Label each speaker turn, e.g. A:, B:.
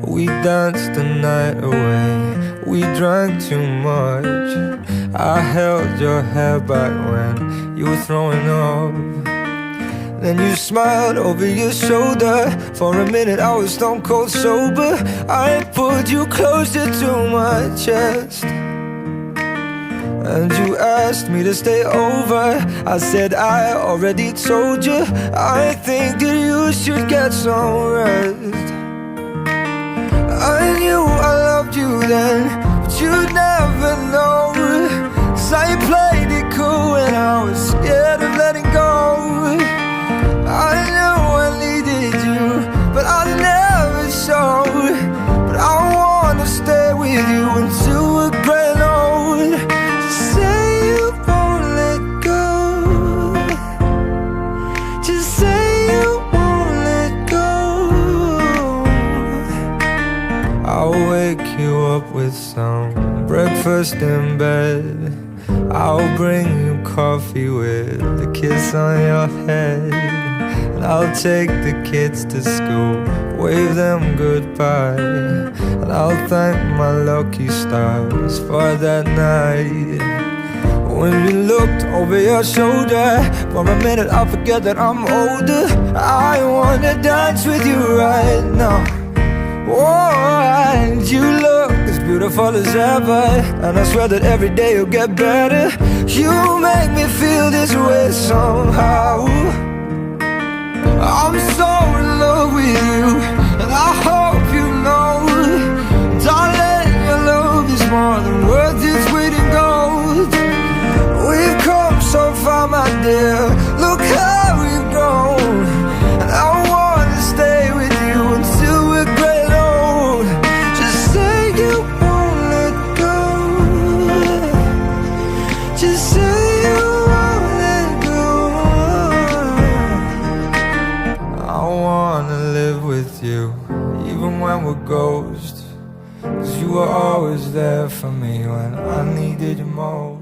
A: We danced the night away, we drank too much. I held your hair back when you were throwing up. Then you smiled over your shoulder. For a minute I was stone cold sober. I pulled you closer to my chest, and you asked me to stay over. I said I already told you, I think that you should get some rest. I knew I loved you then, but you'd never know. 'Cause I played it cool and I was scared of letting go. I knew I needed you, but I never showed. But I wanna stay with you until we're growing old. Just say you won't let go. Just say you won't let go. I'll wake you up with some breakfast in bed. I'll bring you coffee with a kiss on your head. And I'll take the kids to school, wave them goodbye. And I'll thank my lucky stars for that night. When you looked over your shoulder, for a minute I forget that I'm older. I wanna dance with you right now. Oh, and you look as beautiful as ever, and I swear that every day you'll get better. You make me feel this way somehow. I'm so in love with you, and I hope you know, darling, your love is more than worth its weight in gold. We've come so far, my dear, look how we've grown. And I wanna stay with you until we're great old. Just say you won't let go. Just say you won't let go. I wanna live with you, even when we're ghosts. 'Cause you were always there for me when I needed you most.